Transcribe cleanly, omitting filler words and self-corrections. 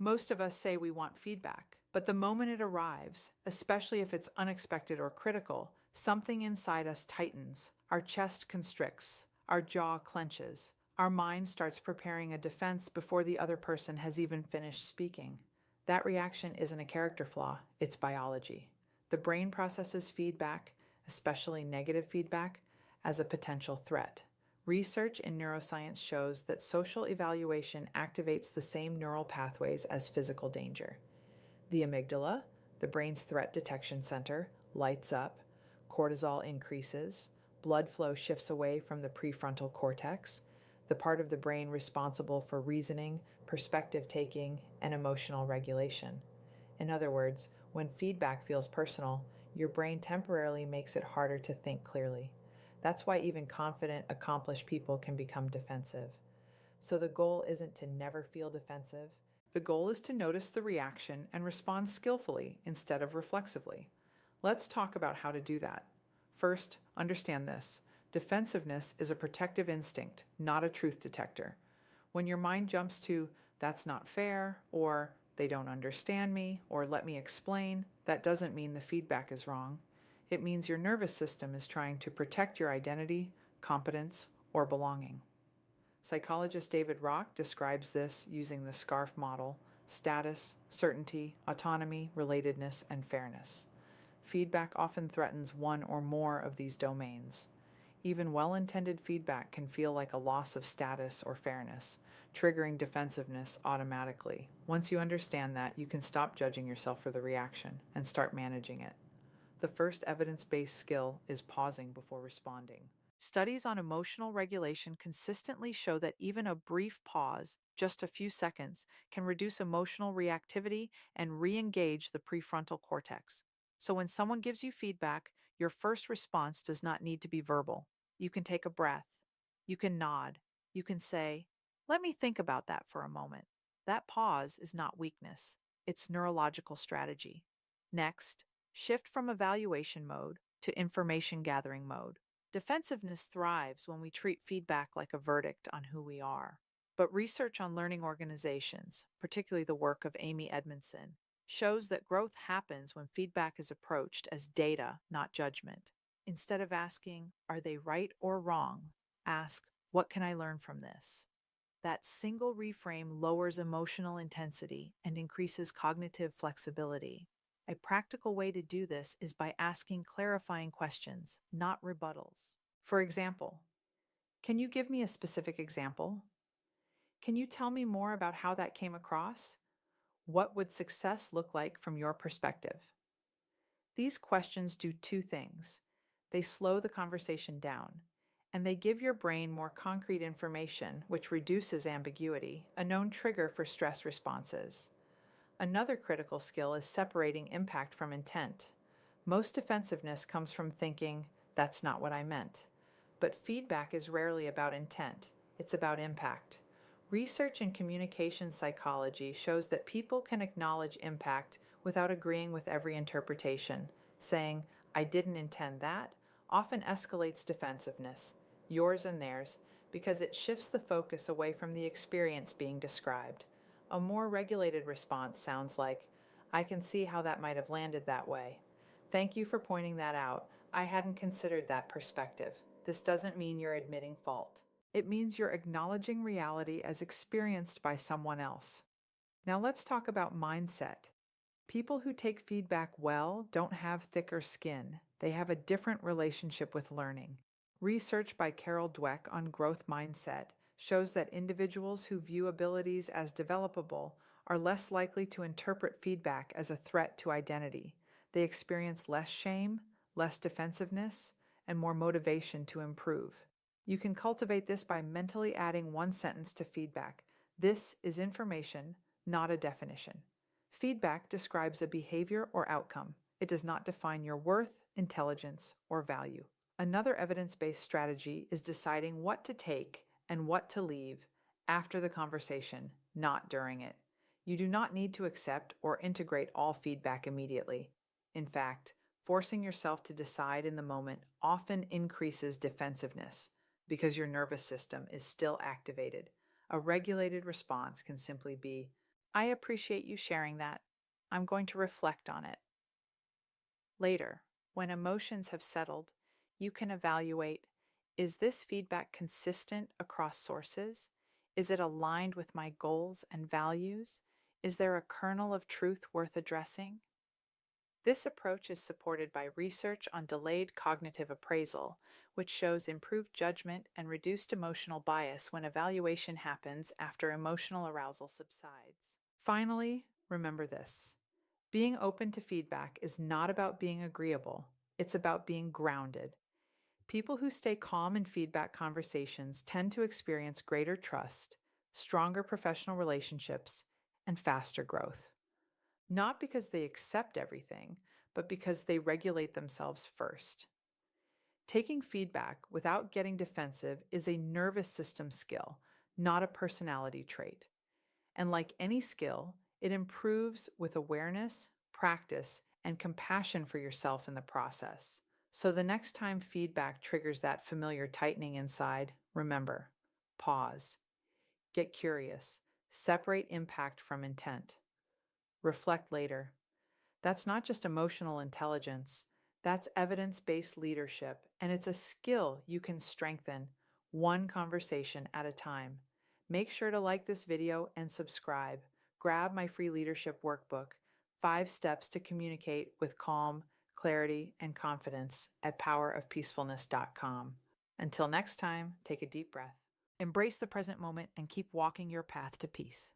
Most of us say we want feedback, but the moment it arrives, especially if it's unexpected or critical, something inside us tightens, our chest constricts, our jaw clenches, our mind starts preparing a defense before the other person has even finished speaking. That reaction isn't a character flaw, it's biology. The brain processes feedback, especially negative feedback, as a potential threat. Research in neuroscience shows that social evaluation activates the same neural pathways as physical danger. The amygdala, the brain's threat detection center, lights up, cortisol increases, blood flow shifts away from the prefrontal cortex, the part of the brain responsible for reasoning, perspective taking, and emotional regulation. In other words, when feedback feels personal, your brain temporarily makes it harder to think clearly. That's why even confident, accomplished people can become defensive. So the goal isn't to never feel defensive. The goal is to notice the reaction and respond skillfully instead of reflexively. Let's talk about how to do that. First, understand this. Defensiveness is a protective instinct, not a truth detector. When your mind jumps to, that's not fair, or they don't understand me, or let me explain, that doesn't mean the feedback is wrong. It means your nervous system is trying to protect your identity, competence, or belonging. Psychologist David Rock describes this using the SCARF model: status, certainty, autonomy, relatedness, and fairness. Feedback often threatens one or more of these domains. Even well-intended feedback can feel like a loss of status or fairness, triggering defensiveness automatically. Once you understand that, you can stop judging yourself for the reaction and start managing it. The first evidence-based skill is pausing before responding. Studies on emotional regulation consistently show that even a brief pause, just a few seconds, can reduce emotional reactivity and re-engage the prefrontal cortex. So when someone gives you feedback, your first response does not need to be verbal. You can take a breath. You can nod. You can say, "Let me think about that for a moment." That pause is not weakness. It's neurological strategy. Next, shift from evaluation mode to information gathering mode. Defensiveness thrives when we treat feedback like a verdict on who we are. But research on learning organizations, particularly the work of Amy Edmondson, shows that growth happens when feedback is approached as data, not judgment. Instead of asking, are they right or wrong, ask, what can I learn from this? That single reframe lowers emotional intensity and increases cognitive flexibility. A practical way to do this is by asking clarifying questions, not rebuttals. For example, can you give me a specific example? Can you tell me more about how that came across? What would success look like from your perspective? These questions do two things. They slow the conversation down, and they give your brain more concrete information, which reduces ambiguity, a known trigger for stress responses. Another critical skill is separating impact from intent. Most defensiveness comes from thinking, that's not what I meant. But feedback is rarely about intent, it's about impact. Research in communication psychology shows that people can acknowledge impact without agreeing with every interpretation. Saying, I didn't intend that, often escalates defensiveness, yours and theirs, because it shifts the focus away from the experience being described. A more regulated response sounds like, I can see how that might have landed that way. Thank you for pointing that out. I hadn't considered that perspective. This doesn't mean you're admitting fault. It means you're acknowledging reality as experienced by someone else. Now let's talk about mindset. People who take feedback well don't have thicker skin. They have a different relationship with learning. Research by Carol Dweck on growth mindset shows that individuals who view abilities as developable are less likely to interpret feedback as a threat to identity. They experience less shame, less defensiveness, and more motivation to improve. You can cultivate this by mentally adding one sentence to feedback. This is information, not a definition. Feedback describes a behavior or outcome. It does not define your worth, intelligence, or value. Another evidence-based strategy is deciding what to take and what to leave after the conversation, not during it. You do not need to accept or integrate all feedback immediately. In fact, forcing yourself to decide in the moment often increases defensiveness because your nervous system is still activated. A regulated response can simply be, I appreciate you sharing that. I'm going to reflect on it. Later, when emotions have settled, you can evaluate, is this feedback consistent across sources? Is it aligned with my goals and values? Is there a kernel of truth worth addressing? This approach is supported by research on delayed cognitive appraisal, which shows improved judgment and reduced emotional bias when evaluation happens after emotional arousal subsides. Finally, remember this: being open to feedback is not about being agreeable, it's about being grounded. People who stay calm in feedback conversations tend to experience greater trust, stronger professional relationships, and faster growth. Not because they accept everything, but because they regulate themselves first. Taking feedback without getting defensive is a nervous system skill, not a personality trait. And like any skill, it improves with awareness, practice, and compassion for yourself in the process. So the next time feedback triggers that familiar tightening inside, remember: pause, get curious, separate impact from intent, reflect later. That's not just emotional intelligence, that's evidence based leadership, and it's a skill you can strengthen one conversation at a time. Make sure to like this video and subscribe. Grab my free leadership workbook, 5 Steps to Communicate with Calm, Clarity, and Confidence at powerofpeacefulness.com. Until next time, take a deep breath, embrace the present moment, and keep walking your path to peace.